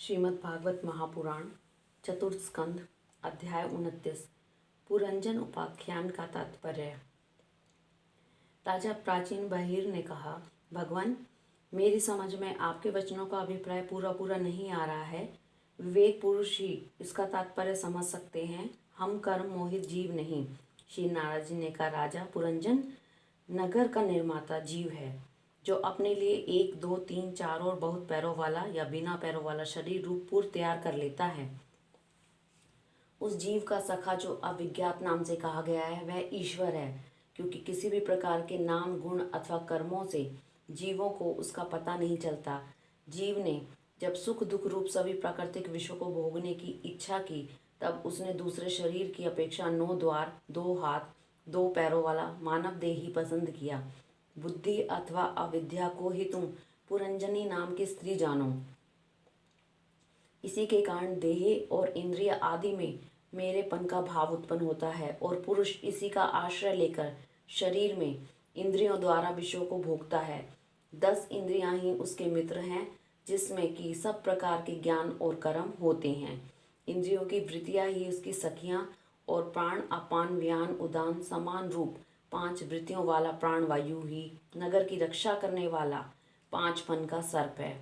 श्रीमद् भागवत महापुराण चतुर्थ स्कंध अध्याय 29 पुरंजन उपाख्यान का तात्पर्य। राजा प्राचीन बहिर ने कहा, भगवान, मेरी समझ में आपके वचनों का अभिप्राय पूरा नहीं आ रहा है। विवेक पुरुष ही इसका तात्पर्य समझ सकते हैं, हम कर्म मोहित जीव नहीं। श्री नारद जी ने कहा, राजा पुरंजन नगर का निर्माता जीव है, जो अपने लिए 1, 2, 3, 4 और बहुत पैरों वाला या बिना पैरों वाला शरीर रूप पूर्व तैयार कर लेता है। उस जीव का सखा जो अविज्ञात नाम से कहा गया है वह ईश्वर है, क्योंकि किसी भी प्रकार के नाम, गुण अथवा कर्मों से जीवों को उसका पता नहीं चलता। जीव ने जब सुख दुख रूप सभी प्राकृतिक विषयों को भोगने की इच्छा की, तब उसने दूसरे शरीर की अपेक्षा 9 द्वार, 2 हाथ, 2 पैरों वाला मानव देह ही पसंद किया। बुद्धि अथवा अविद्या को ही तुम पुरंजनी नाम की स्त्री जानो। इसी के कारण देह और इंद्रिय आदि में मेरेपन का भाव उत्पन्न होता है, और पुरुष इसी का आश्रय लेकर शरीर में इंद्रियों द्वारा विषयों को भोगता है। 10 इंद्रियां ही उसके मित्र हैं, जिसमें कि सब प्रकार के ज्ञान और कर्म होते हैं। इंद्रियों की वृत्तियां ही उसकी सखियां, और प्राण, अपान, व्यान, उदान समान रूप 5 वृत्तियों वाला प्राणवायु ही नगर की रक्षा करने वाला 5 फन का सर्प है।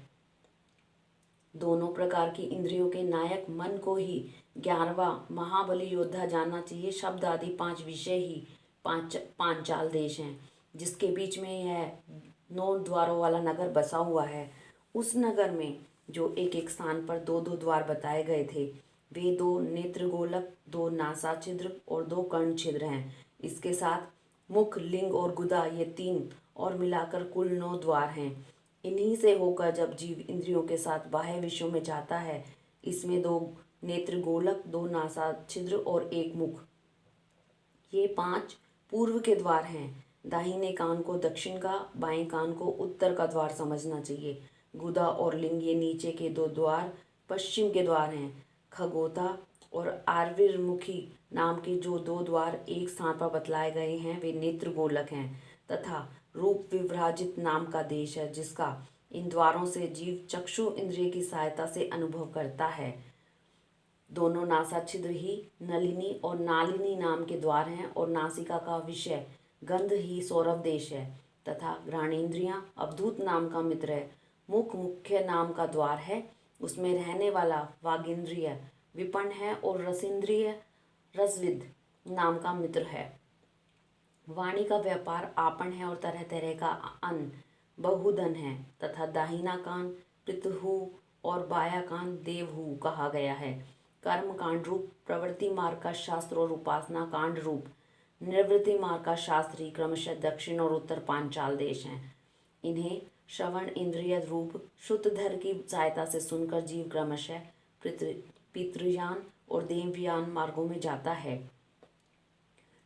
दोनों प्रकार की इंद्रियों के नायक मन को ही 11वां महाबली योद्धा जानना चाहिए। शब्द आदि 5 विषय ही पांचाल देश हैं, जिसके बीच में यह 9 द्वारों वाला नगर बसा हुआ है। उस नगर में जो एक स्थान पर 2 द्वार बताए गए थे, वे 2 नेत्र गोलक, 2 नासा छिद्र और 2 कर्ण छिद्र हैं। इसके साथ मुख, लिंग और गुदा, ये 3 और मिलाकर कुल 9 द्वार हैं। इन्हीं से होकर जब जीव इंद्रियों के साथ बाह्य विषयों में जाता है, इसमें 2 नेत्र गोलक, 2 नासा छिद्र और 1 मुख, ये 5 पूर्व के द्वार हैं। दाहिने कान को दक्षिण का, बाएं कान को उत्तर का द्वार समझना चाहिए। गुदा और लिंग, ये नीचे के 2 द्वार पश्चिम के द्वार हैं। खगोता और आर्विर्मुखी नाम के जो 2 द्वार एक स्थान पर बतलाए गए हैं, वे नेत्र गोलक हैं, तथा रूप विभ्राजित नाम का देश है, जिसका इन द्वारों से जीव चक्षु इंद्रिय की सहायता से अनुभव करता है। दोनों नासा छिद्र ही नलिनी और नालिनी नाम के द्वार हैं, और नासिका का विषय गंध ही सौरभ देश है, तथा घ्राणेन्द्रियां अवधूत नाम का मित्र है। मुख मुख्य नाम का द्वार है, उसमें रहने वाला वागिंद्रिय विपन्न है, और रसेंद्रिय रसविद नाम का मित्र है। वाणी का व्यापार आपन है, और तरह तरह का अन्न बहुधन है, तथा दाहिना कान पितहु और बाया कान देवहु कहा गया है। कर्म कांड रूप प्रवृत्ति मार्ग का शास्त्र और उपासना कांड रूप निवृत्ति मार्ग का शास्त्र ही क्रमशः दक्षिण और उत्तर पांचाल देश हैं। इन्हें श्रवण इंद्रिय रूप शुद्धधर की सहायता से सुनकर जीव क्रमशः पितृयान और देवयान मार्गों में जाता है।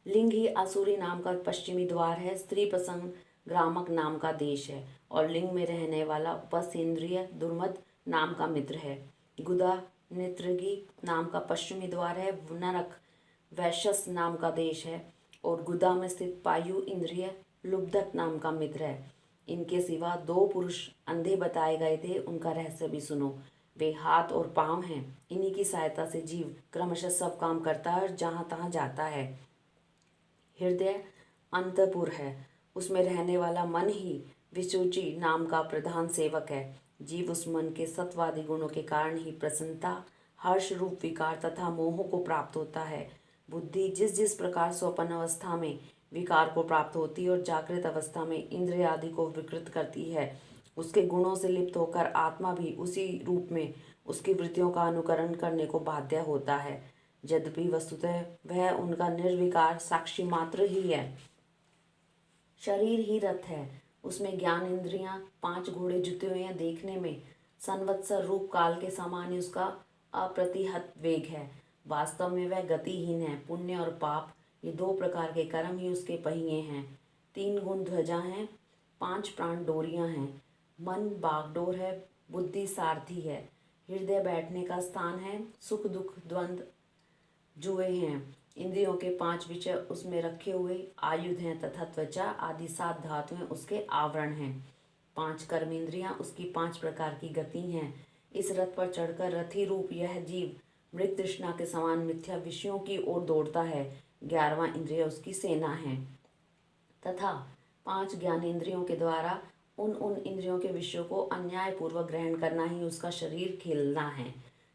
लिंग ही आसुरी नाम का पश्चिमी द्वार है। स्त्री प्रसंग ग्रामक नाम का देश है, और लिंग में रहने वाला उपसेंद्रिय दुर्मद नाम का मित्र है। गुदा नेत्रगी नाम का पश्चिमी द्वार है। नरक वैश्यस नाम का देश है, और गुदा में स्थित पायु इंद्रिय लुब्धक नाम का मित्र है। इनके सिवा 2 पुरुष अंधे बताए गए थे, उनका रहस्य भी सुनो। वे हाथ और पांव हैं, इन्हीं की सहायता से जीव क्रमशः सब काम करता है और जहाँ तहाँ जाता है। हृदय अंतपुर है, उसमें रहने वाला मन ही विसूचि नाम का प्रधान सेवक है। जीव उस मन के सत्वादि गुणों के कारण ही प्रसन्नता, हर्ष रूप विकार तथा मोह को प्राप्त होता है। बुद्धि जिस जिस प्रकार स्वप्न अवस्था में विकार को प्राप्त होती है और जागृत अवस्था में इंद्रिय आदि को विकृत करती है, उसके गुणों से लिप्त होकर आत्मा भी उसी रूप में उसकी वृत्तियों का अनुकरण करने को बाध्य होता है। यद्यपि वस्तुतः वह उनका निर्विकार साक्षी मात्र ही है। शरीर ही रथ है, उसमें ज्ञान इंद्रियां 5 घोड़े जुते हुए हैं। देखने में संवत्सर रूप काल के समान ही उसका अप्रतिहत वेग है। वास्तव में वह गतिहीन है। पुण्य और पाप, ये 2 प्रकार के कर्म ही उसके पहिए हैं। 3 गुण ध्वजा हैं, 5 प्राण डोरियां हैं। मन बागडोर है, बुद्धि सारथी है। हृदय बैठने का स्थान है। सुख दुख द्वंद्व जुए हैं। इंद्रियों के 5 विषय उसमें रखे हुए आयुध हैं, तथा त्वचा आदि 7 धातुएं उसके आवरण हैं। 5 कर्मेंद्रियां उसकी 5 प्रकार की गति हैं। इस रथ पर चढ़कर रथी रूप यह जीव मृग तृष्णा के समान मिथ्या विषयों की ओर दौड़ता है। 11वां इंद्रिय उसकी सेना है तथा 5 ज्ञानेंद्रियों के द्वारा उन इंद्रियों के विषयों को अन्याय पूर्वक ग्रहण करना ही उसका शरीर खेलना है।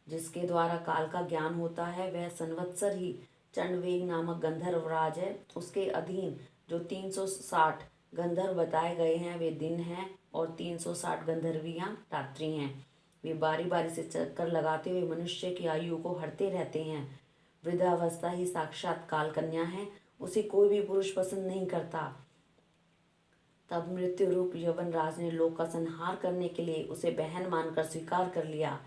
जिसके द्वारा काल का ज्ञान होता है वह संवत्सर ही चंडवेग नामक गंधर्वराज है। उसके अधीन जो 360 गंधर्व बताए गए हैं वे दिन हैं और 360 गंधर्वियां रात्रि हैं। वे बारी बारी से चक्कर लगाते हुए मनुष्य की आयु को हरते रहते हैं। वृद्धावस्था ही साक्षात काल कन्या है, उसे कोई भी पुरुष पसंद नहीं करता। तब मृत्यु रूप यवन राज ने लोक का संहार करने के लिए उसे बहन मानकर स्वीकार कर लिया।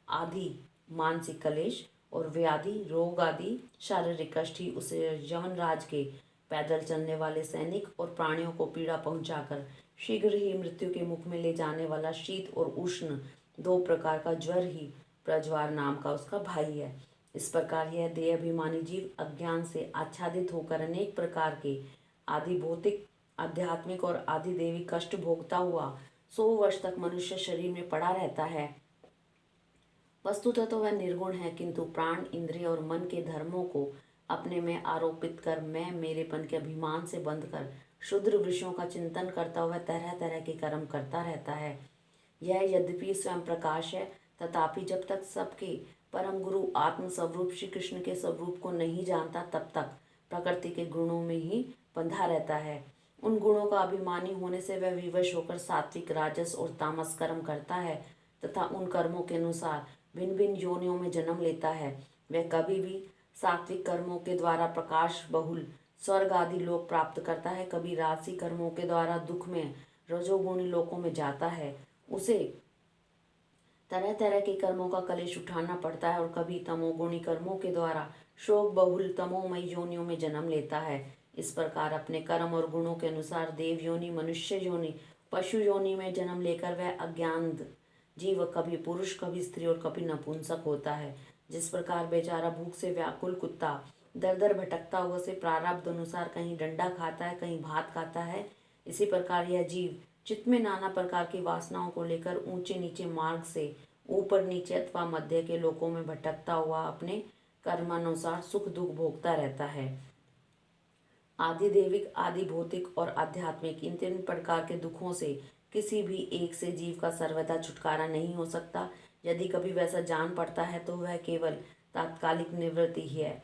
आदि मानसिक कलेश और व्याधि रोग आदि शारीरिक कष्ट ही उसे यवन राज के पैदल चलने वाले सैनिक और प्राणियों को पीड़ा पहुंचाकर शीघ्र ही मृत्यु के मुख में ले जाने वाला शीत और उष्ण 2 प्रकार का ज्वर ही प्रज्वार नाम का उसका भाई है। इस प्रकार यह देह अभिमानी जीव अज्ञान से आच्छादित होकर अनेक प्रकार के आदि भौतिक आध्यात्मिक और आदि देवी कष्ट भोगता हुआ 100 वर्ष तक मनुष्य शरीर में पड़ा रहता है। वस्तुतः तो वह निर्गुण है, किंतु प्राण इंद्रिय और मन के धर्मों को अपने में आरोपित कर मैं मेरेपन के अभिमान से बंध कर क्षुद्र विषयों का चिंतन करता हुआ तरह तरह के कर्म करता रहता है। यह यद्यपि स्वयं प्रकाश है, तथापि जब तक सबके परम गुरु आत्म स्वरूप श्री कृष्ण के स्वरूप को नहीं जानता तब तक प्रकृति के गुणों में ही बंधा रहता है। उन गुणों का अभिमानी होने से वह विवश होकर सात्विक राजस और तामस कर्म करता है तथा उन कर्मों के अनुसार भिन्न भिन्न योनियों में जन्म लेता है। वह कभी भी सात्विक कर्मों के द्वारा प्रकाश बहुल स्वर्ग आदि लोक प्राप्त करता है, कभी राजसी कर्मों के द्वारा दुख में रजोगुणी लोकों में जाता है, उसे तरह तरह के कर्मों का कलेश उठाना पड़ता है, और कभी तमोगुणी कर्मों के द्वारा शोक बहुल तमोमयी योनियों में जन्म लेता है। इस प्रकार अपने कर्म और गुणों के अनुसार देव योनि, मनुष्य योनि, पशु योनि में जन्म लेकर वह अज्ञान जीव कभी पुरुष कभी स्त्री और कभी नपुंसक होता है। जिस प्रकार बेचारा भूख से व्याकुल कुत्ता दर दर भटकता हुआ से प्रारब्ध अनुसार कहीं डंडा खाता है कहीं भात खाता है, इसी प्रकार यह जीव चित्त में नाना प्रकार की वासनाओं को लेकर ऊंचे नीचे मार्ग से ऊपर नीचे अथवा मध्य के लोकों में भटकता हुआ अपने कर्मानुसार सुख दुख भोगता रहता है। आदि देविक आदि भौतिक और आध्यात्मिक इन 3 प्रकार के दुखों से किसी भी एक से जीव का सर्वदा छुटकारा नहीं हो सकता। यदि कभी वैसा जान पड़ता है तो वह केवल तात्कालिक निवृत्ति ही है।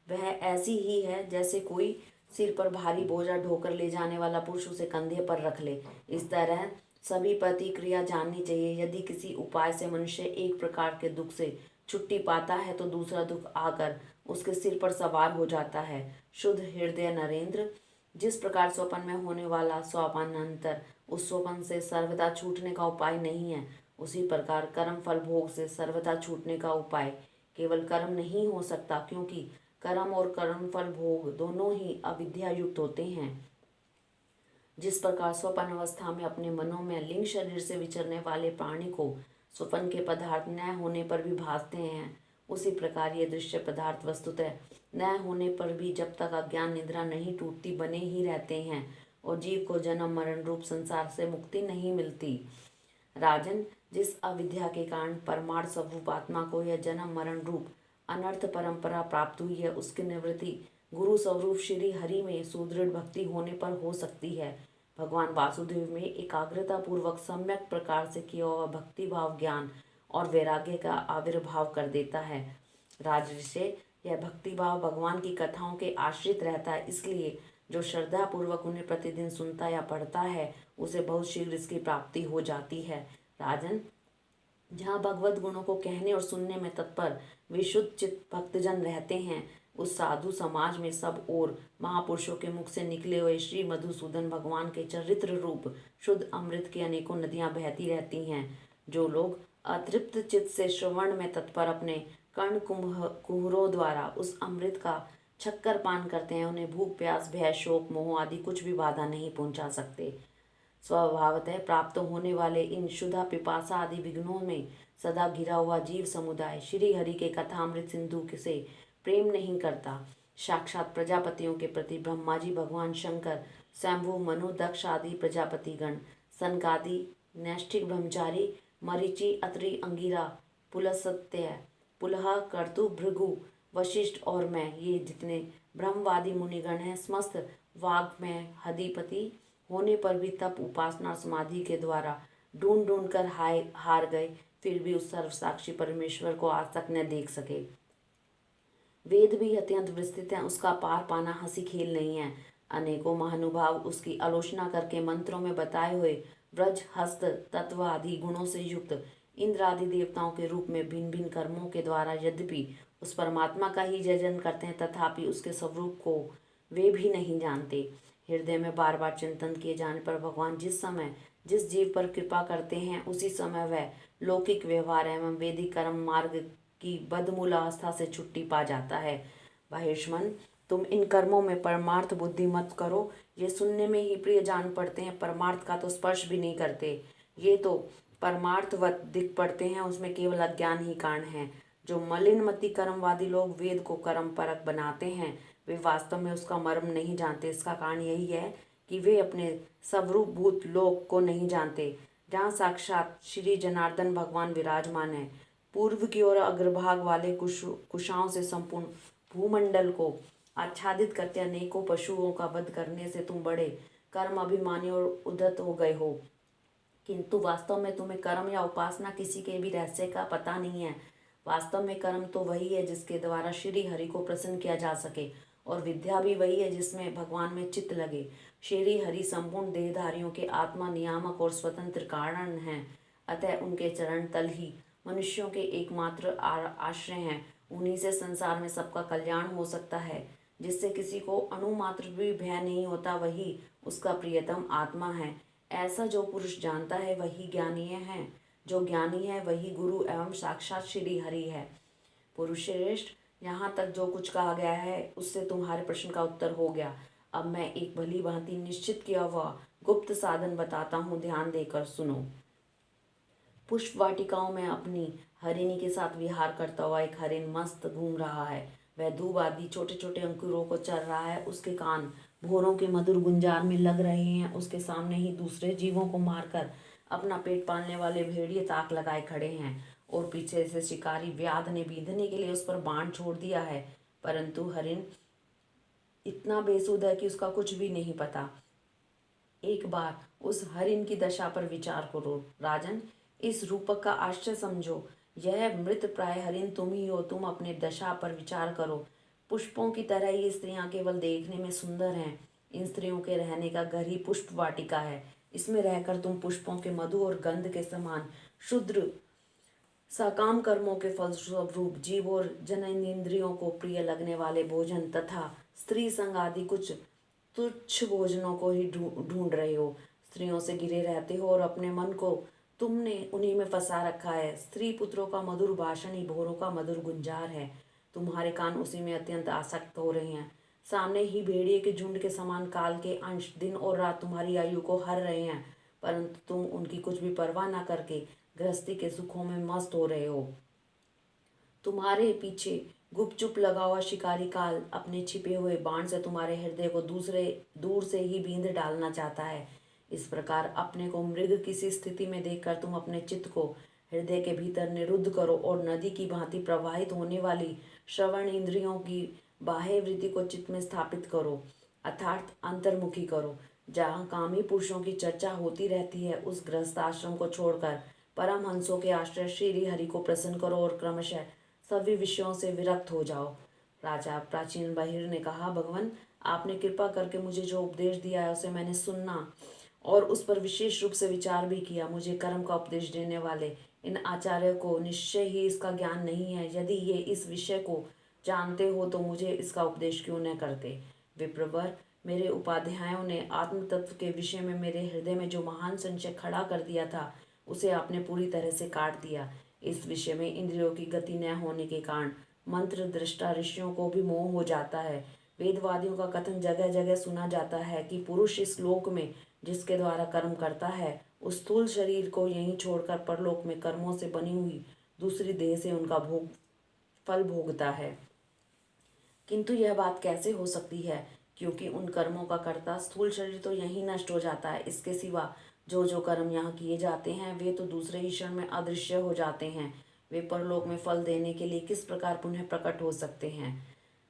वह ऐसी ही है जैसे कोई सिर पर भारी बोझा ढोकर ले जाने वाला पुरुष उसे कंधे पर रख ले। इस तरह सभी प्रतिक्रिया जाननी चाहिए। यदि किसी उपाय से मनुष्य एक प्रकार के दुख से छुट्टी पाता है तो दूसरा दुख आकर उसके सिर पर सवार हो जाता है। शुद्ध हृदय नरेंद्र, जिस प्रकार स्वपन में होने वाला स्वपानांतर उस स्वपन से सर्वदा छूटने का उपाय नहीं है, उसी प्रकार कर्म फल भोग से सर्वदा छूटने का उपाय केवल कर्म नहीं हो सकता, क्योंकि कर्म और कर्म फल भोग दोनों ही अविद्या युक्त होते हैं। जिस प्रकार स्वपन अवस्था में अपने मनों में लिंग शरीर से विचरने वाले प्राणी को स्वपन के पदार्थ न होने पर भी भासते हैं, उसी प्रकार ये दृश्य पदार्थ वस्तुतः न होने पर भी जब तक अज्ञान निद्रा नहीं टूटती बने ही रहते हैं और जीव को जन्म मरण रूप संसार से मुक्ति नहीं मिलती। राजन, जिस अविद्या के कारण परमार्थ स्वरूप आत्मा को यह जन्म मरण रूप अनर्थ परंपरा प्राप्त हुई है, उसकी निवृत्ति गुरु स्वरूप श्री हरि में सुदृढ़ भक्ति होने पर हो सकती है। भगवान वासुदेव में एकाग्रता पूर्वक सम्यक प्रकार से किया हुआ भक्ति भाव ज्ञान और वैराग्य का आविर्भाव कर देता है। राजर्षि, यह भक्ति भाव भगवान की कथाओं के आश्रित रहता है, इसलिए जो श्रद्धा पूर्वक उन्हें प्रतिदिन सुनता या पढ़ता है उसे बहुत शीघ्र इसकी प्राप्ति हो जाती है। राजन, जहाँ भगवत गुणों को कहने और सुनने में तत्पर विशुद्ध चित्त भक्तजन रहते हैं, उस साधु समाज में सब और महापुरुषों के मुख से निकले हुए श्री मधुसूदन भगवान के चरित्र रूप शुद्ध अमृत की अनेकों नदियां बहती रहती हैं। जो लोग अतृप्त चित्त से श्रवण में तत्पर अपने कर्ण कुहरों द्वारा उस अमृत का छक्कर पान करते हैं, उन्हें भूख प्यास भय शोक मोह आदि कुछ भी बाधा नहीं पहुंचा सकते। स्वभावतः प्राप्त होने वाले इन क्षुधा पिपासा आदि विघ्नों में सदा घिरा हुआ जीव समुदाय श्री हरि के कथामृत सिंधु से प्रेम नहीं करता। साक्षात प्रजापतियों के प्रति ब्रह्मा जी, भगवान शंकर, शंभु, मनु, दक्ष आदि प्रजापतिगण, सनकादि, नैष्ठिक ब्रह्मचारी, मरीचि, अत्रि, अंगिरा, पुलस्त्य, पुलह, क्रतु, भृगु, वशिष्ठ और मैं, ये जितने ब्रह्मवादी मुनिगण हैं, समस्त वाग्मय अधिपति होने पर भी तप, उपासना, समाधि के द्वारा ढूंढ ढूंढ कर हार गए, फिर भी उस सर्वसाक्षी परमेश्वर को आज तक न देख सके। वेद भी अत्यंत विस्तृत हैं, उसका पार पाना हंसी खेल नहीं है। अनेकों महानुभाव उसकी आलोचना करके मंत्रों में बताए हुए व्रज, हस्त, तत्व आदि गुणों से युक्त इंद्र आदि देवताओं के रूप में भिन्न भिन्न कर्मों के द्वारा यद्यपि उस परमात्मा का ही जजन करते हैं, तथापि उसके स्वरूप को वे भी नहीं जानते। हृदय में बार बार चिंतन किए जाने पर भगवान जिस समय जिस जीव पर कृपा करते हैं, उसी समय वह लौकिक व्यवहार एवं वैदिक कर्म मार्ग की बदमूल अवस्था से छुट्टी पा जाता है। बाहिष्मन, तुम इन कर्मों में परमार्थ बुद्धि मत करो, ये सुनने में ही प्रिय जान पड़ते हैं, परमार्थ का तो स्पर्श भी नहीं करते। ये तो परमार्थवत दिख पड़ते हैं, उसमें केवल अज्ञान ही कारण है। जो मलिनमति कर्मवादी लोग वेद को कर्म परक बनाते हैं, वे वास्तव में उसका मर्म नहीं जानते। इसका कारण यही है कि वे अपने स्वरूपभूत लोक को नहीं जानते, जहाँ साक्षात श्री जनार्दन भगवान विराजमान है। पूर्व की ओर अग्रभाग वाले कुशाओं से संपूर्ण भूमंडल को आच्छादित करके अनेकों पशुओं का वध करने से तुम बड़े कर्म अभिमानी और उद्धत हो गए हो, किंतु वास्तव में तुम्हें कर्म या उपासना किसी के भी रहस्य का पता नहीं है। वास्तव में कर्म तो वही है जिसके द्वारा श्री हरि को प्रसन्न किया जा सके, और विद्या भी वही है जिसमें भगवान में चित्त लगे। श्री हरि संपूर्ण देहधारियों के आत्मा, नियामक और स्वतंत्र कारण हैं, अतः उनके चरण तल ही मनुष्यों के एकमात्र आश्रय हैं। उन्हीं से संसार में सबका कल्याण हो सकता है। जिससे किसी को अणुमात्र भी भय नहीं होता, वही उसका प्रियतम आत्मा है। ऐसा जो पुरुष जानता है वही ज्ञानी है, जो ज्ञानी है वही गुरु एवं साक्षात श्री हरि है। पुरुष श्रेष्ठ, यहाँ तक जो कुछ कहा गया है उससे तुम्हारे प्रश्न का उत्तर हो गया। अब मैं एक भली भांति निश्चित किया हुआ गुप्त साधन बताता हूँ, ध्यान देकर सुनो। पुष्प वाटिकाओं में अपनी हरिणी के साथ विहार करता हुआ एक हरिण मस्त घूम रहा है। वह दूब आदि छोटे छोटे अंकुरों को चर रहा है। उसके कान भोरों के मधुर गुंजार में लग रहे हैं। उसके सामने ही दूसरे जीवों को मारकर अपना पेट पालने वाले भेड़िए ताक लगाए खड़े हैं, और पीछे से शिकारी व्याध ने बीधने के लिए उस पर बाण छोड़ दिया है, परंतु हरिण इतना बेसुध है कि उसका कुछ भी नहीं पता। एक बार उस हरिण की दशा पर विचार करो राजन, इस रूपक का आश्चर्य समझो। यह मृत प्राय हरिण तुम ही हो। तुम अपने दशा पर विचार करो। पुष्पों की तरह ये स्त्रियां केवल देखने में सुंदर हैं। इन स्त्रियों के रहने का घर ही पुष्प वाटिका है। इसमें रहकर तुम पुष्पों के मधु और गंध के समान शुद्र सकाम कर्मों के फलस्वरूप जीव और जननेन्द्रियों को प्रिय लगने वाले भोजन तथा स्त्री संग आदि कुछ तुच्छ भोजनों को ही ढूंढ रहे हो। स्त्रियों से घिरे रहते हो और अपने मन को तुमने उन्हीं में फंसा रखा है। स्त्री पुत्रों का मधुर भाषण ही भोरों का मधुर गुंजार है। तुम्हारे कान उसी में अत्यंत आसक्त हो रहे हैं। सामने ही भेड़िए के झुंड के समान काल के अंश दिन और रात तुम्हारी आयु को हर रहे हैं, परंतु तुम उनकी कुछ भी परवाह न करके गृहस्थी के सुखों में मस्त हो रहे हो। तुम्हारे पीछे गुपचुप लगा हुआ शिकारी काल अपने छिपे हुए बाण से तुम्हारे हृदय को दूर से ही बींध डालना चाहता है। इस प्रकार अपने को मृग किसी स्थिति में देखकर तुम अपने चित्त को हृदय के भीतर निरुद्ध करो और नदी की भांति प्रवाहित होने वाली श्रवण इंद्रियों की बाह्य वृत्ति को चित्त में स्थापित करो, अर्थात अंतर्मुखी करो। जहाँ कामी पुरुषों की चर्चा होती रहती है, उस गृहस्थ आश्रम को छोड़कर परमहंसों के आश्रय श्री हरि को प्रसन्न करो और क्रमशः सभी विषयों से विरक्त हो जाओ। राजा प्राचीन बहिर ने कहा, भगवान, आपने कृपा करके मुझे जो उपदेश दिया है उसे मैंने सुनना और उस पर विशेष रूप से विचार भी किया। मुझे कर्म का उपदेश देने वाले इन आचार्यों को निश्चय ही इसका ज्ञान नहीं है। यदि ये इस विषय को जानते हो तो मुझे इसका उपदेश क्यों न करते। विप्रवर, मेरे उपाध्यायों ने आत्म तत्व के विषय में मेरे हृदय में जो महान संशय खड़ा कर दिया था, उसे आपने पूरी तरह से काट दिया। इस विषय में इंद्रियों की गति न होने के कारण मंत्र दृष्टा ऋषियों को भी मोह हो जाता है। वेदवादियों का कथन जगह जगह सुना जाता है कि पुरुष इस लोक में जिसके द्वारा कर्म करता है, उस स्थूल शरीर को यहीं छोड़कर परलोक में कर्मों से बनी हुई दूसरी देह से उनका फल भोगता है। किंतु यह बात कैसे हो सकती है, क्योंकि उन कर्मों का कर्ता स्थूल शरीर तो यहीं नष्ट हो जाता है। इसके सिवा जो जो कर्म यहाँ किए जाते हैं वे तो दूसरे ही क्षण में अदृश्य हो जाते हैं। वे परलोक में फल देने के लिए किस प्रकार पुनः प्रकट हो सकते हैं?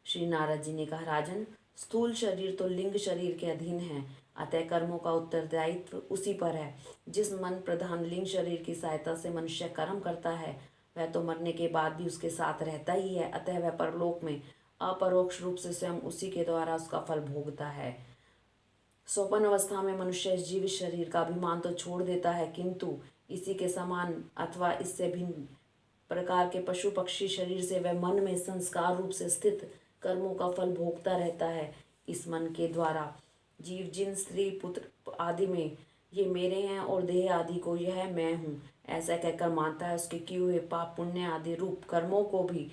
श्री नारद जी ने कहा, राजन, स्थूल शरीर तो लिंग शरीर के अधीन है, अतः कर्मों का उत्तरदायित्व उसी पर है। जिस मन प्रधान लिंग शरीर की सहायता से मनुष्य कर्म करता है वह तो मरने के बाद भी उसके साथ रहता ही है, अतः वह परलोक में अपरोक्ष रूप से स्वयं उसी के द्वारा उसका फल भोगता है। सोपन अवस्था में मनुष्य इस जीवित शरीर का अभिमान तो छोड़ देता है, किंतु इसी के समान अथवा इससे भिन्न प्रकार के पशु पक्षी शरीर से वह मन में संस्कार रूप से स्थित कर्मों का फल भोगता रहता है। इस मन के द्वारा जीव जिन स्त्री पुत्र आदि में ये मेरे हैं और देह आदि को यह मैं हूँ ऐसा कहकर मानता है, उसके किए हुए पाप पुण्य आदि रूप कर्मों को भी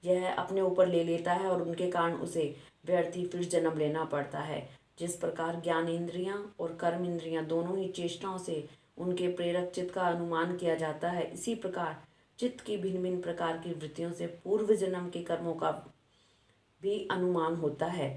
यह अपने ऊपर ले लेता है और उनके कारण उसे व्यर्थ ही फिर जन्म लेना पड़ता है। जिस प्रकार ज्ञान इंद्रियां और कर्म इंद्रियां दोनों ही चेष्टाओं से उनके प्रेरक चित्त का अनुमान किया जाता है, इसी प्रकार चित्त की भिन्न भिन्न प्रकार की वृत्तियों से पूर्व जन्म के कर्मों का भी अनुमान होता है।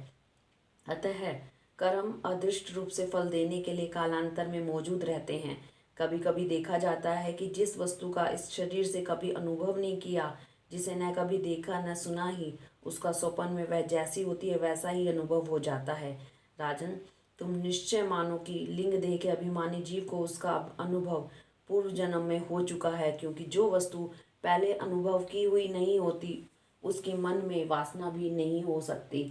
अतः कर्म अदृष्ट रूप से फल देने के लिए कालांतर में मौजूद रहते हैं। कभी कभी देखा जाता है कि जिस वस्तु का इस शरीर से कभी अनुभव नहीं किया, जिसे न कभी देखा न सुना ही, उसका स्वप्न में वह जैसी होती है वैसा ही अनुभव हो जाता है। राजन, तुम निश्चय मानो कि लिंग देह के अभिमानी जीव को उसका अनुभव पूर्व जन्म में हो चुका है, क्योंकि जो वस्तु पहले अनुभव की हुई नहीं होती उसकी मन में वासना भी नहीं हो सकती।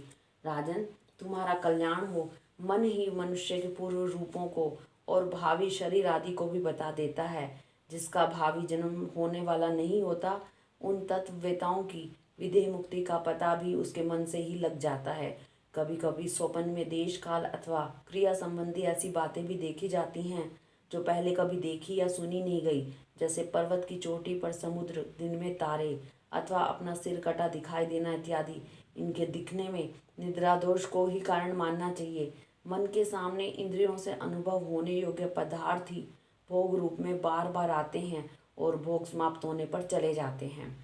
राजन, तुम्हारा कल्याण हो, मन ही मनुष्य के पूर्व रूपों को और भावी शरीर आदि को भी बता देता है। जिसका भावी जन्म होने वाला नहीं होता, उन तत्ववेताओं की विधेय मुक्ति का पता भी उसके मन से ही लग जाता है। कभी कभी स्वप्न में देश काल अथवा क्रिया संबंधी ऐसी बातें भी देखी जाती हैं जो पहले कभी देखी या सुनी नहीं गई, जैसे पर्वत की चोटी पर समुद्र, दिन में तारे अथवा अपना सिर कटा दिखाई देना इत्यादि। इनके दिखने में निद्रा दोष को ही कारण मानना चाहिए। मन के सामने इंद्रियों से अनुभव होने योग्य पदार्थ ही भोग रूप में बार बार आते हैं और भोग समाप्त होने पर चले जाते हैं।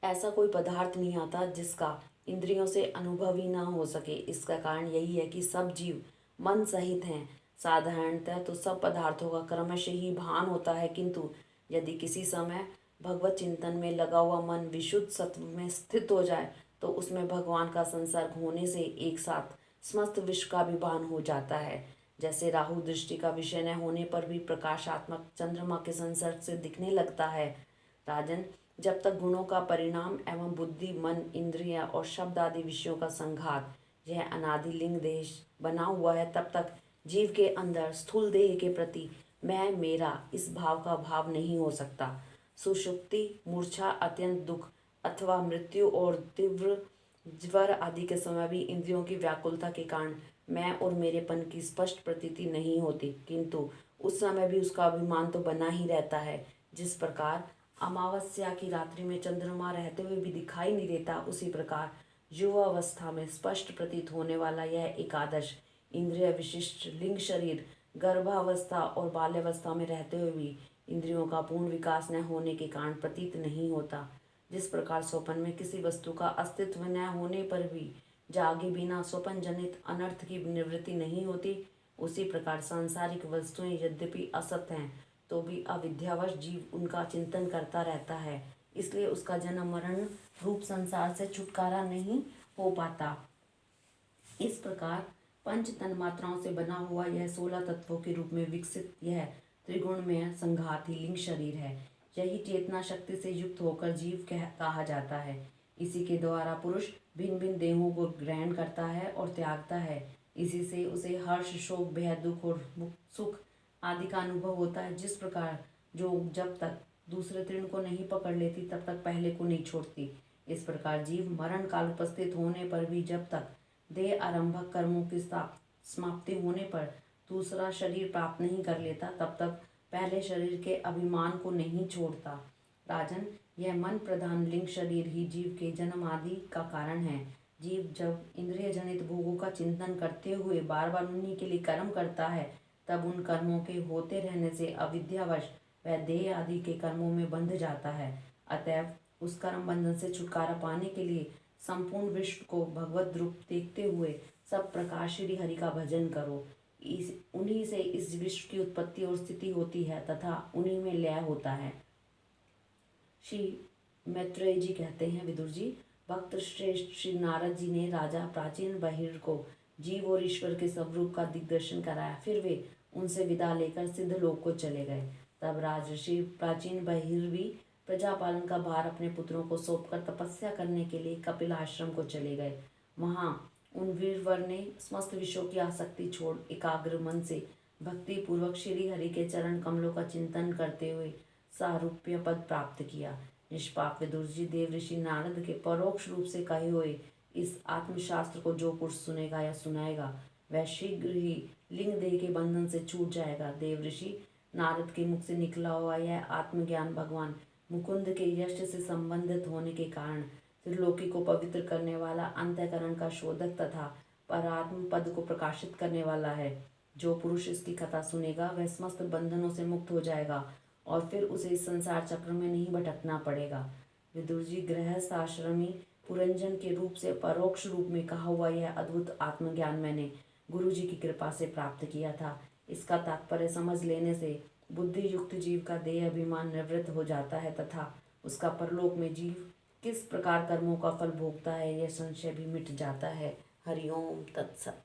ऐसा कोई पदार्थ नहीं आता जिसका इंद्रियों से अनुभव ही ना हो सके। इसका कारण यही है कि सब जीव मन सहित हैं। साधारणतः तो सब पदार्थों का क्रमशः ही भान होता है, किंतु यदि किसी समय भगवत चिंतन में लगा हुआ मन विशुद्ध सत्व में स्थित हो जाए तो उसमें भगवान का संसर्ग होने से एक साथ समस्त विश्व का भी भान हो जाता है। जैसे राहु दृष्टि का विषय न होने पर भी प्रकाशात्मक चंद्रमा के संसर्ग से दिखने लगता है। राजन, जब तक गुणों का परिणाम एवं बुद्धि, मन, इंद्रिया और शब्द आदि विषयों का संघात यह अनादि लिंग देह बना हुआ है, तब तक जीव के अंदर स्थूल देह के प्रति मैं मेरा इस भाव का भाव नहीं हो सकता। सुषुप्ति, मूर्छा, अत्यंत दुख अथवा मृत्यु और तीव्र ज्वर आदि के समय भी इंद्रियों की व्याकुलता के कारण मैं और मेरेपन की स्पष्ट प्रतीति नहीं होती, किंतु उस समय भी उसका अभिमान तो बना ही रहता है। जिस प्रकार अमावस्या की रात्रि में चंद्रमा रहते हुए भी दिखाई नहीं देता, उसी प्रकार युवा अवस्था में स्पष्ट प्रतीत होने वाला यह एकादश इंद्रिय विशिष्ट लिंग शरीर गर्भावस्था और बाल्यावस्था में रहते हुए भी इंद्रियों का पूर्ण विकास न होने के कारण प्रतीत नहीं होता। जिस प्रकार स्वप्न में किसी वस्तु का अस्तित्व न होने पर भी जागे बिना स्वप्न जनित अनर्थ की निवृत्ति नहीं होती, उसी प्रकार सांसारिक वस्तुएं यद्यपि असत हैं तो भी अविद्यावश जीव उनका चिंतन करता रहता है, इसलिए उसका जन्म मरण रूप संसार से छुटकारा नहीं हो पाता। इस प्रकार पंच तन्मात्राओं से बना हुआ यह 16 तत्वों के रूप में विकसित यह त्रिगुणमय संघाती लिंग शरीर है। यही चेतना शक्ति से युक्त होकर जीव कहा जाता है। इसी के द्वारा पुरुष भिन्न भिन्न देहों को ग्रहण करता है और त्यागता है। इसी से उसे हर्ष, शोक, भय, दुख और सुख आदि का अनुभव होता है। जिस प्रकार जो जब तक दूसरे तृण को नहीं पकड़ लेती तब तक पहले को नहीं छोड़ती, इस प्रकार जीव मरण काल उपस्थित होने पर भी जब तक देह आरंभक कर्मों की समाप्ति होने पर दूसरा शरीर प्राप्त नहीं कर लेता, तब तक पहले शरीर के अभिमान को नहीं छोड़ता। राजन, यह मन प्रधान लिंग शरीर ही जीव के जन्म आदि का कारण है। जीव जब इंद्रिय जनित भोगों का चिंतन करते हुए बार बार उन्हीं के लिए कर्म करता है, तब उन कर्मों के होते रहने से अविद्यावश वह देह आदि के कर्मों में बंध जाता है। अतएव उस कर्म बंधन से छुटकारा पाने के लिए संपूर्ण विश्व को भगवत रूप देखते हुए सब प्रकार श्री हरि का भजन करो। उन्हीं से इस विश्व की उत्पत्ति और स्थिति होती है तथा उन्हीं में लय होता है। श्री मैत्रेय जी कहते हैं, विदुर जी, भक्त श्रेष्ठ श्री नारद जी ने राजा प्राचीन बहिर को जीव और ईश्वर के स्वरूप का दिग्दर्शन कराया। फिर वे उनसे विदा लेकर सिद्ध लोक को चले गए। तब राजर्षि प्राचीन बहिर भी प्रजा पालन का भार अपने पुत्रों को सौंपकर तपस्या करने के लिए कपिल आश्रम को चले गए। वहां उन वीरवर ने समस्त विषयों की आसक्ति छोड़ एकाग्र मन से भक्ति पूर्वक श्री हरि के चरण कमलों का चिंतन करते हुए सारूप्य पद प्राप्त किया। निष्पाप विदुर जी, देव ऋषि नारद के परोक्ष रूप से कहे हुए इस आत्मशास्त्र को जो पुरुष सुनेगा या सुनाएगा वह शीघ्र ही लिंग देह के बंधन से छूट जाएगा। देव ऋषि नारद के मुख से निकला हुआ यह आत्मज्ञान भगवान मुकुंद के यश से संबंधित होने के कारण त्रिलोकी को पवित्र करने वाला, अंतःकरण का शोधक तथा परात्म पद को प्रकाशित करने वाला है। जो पुरुष इसकी कथा सुनेगा वह समस्त बंधनों से मुक्त हो जाएगा और फिर उसे इस संसार चक्र में नहीं भटकना पड़ेगा। विदुर जी, गृहस्थ आश्रमी पुरंजन के रूप से परोक्ष रूप में कहा हुआ यह अद्भुत आत्मज्ञान मैंने गुरु जी की कृपा से प्राप्त किया था। इसका तात्पर्य समझ लेने से बुद्धि युक्त जीव का देह अभिमान निवृत्त हो जाता है तथा उसका परलोक में जीव किस प्रकार कर्मों का फल भोगता है यह संशय भी मिट जाता है। हरिओम तत्सत।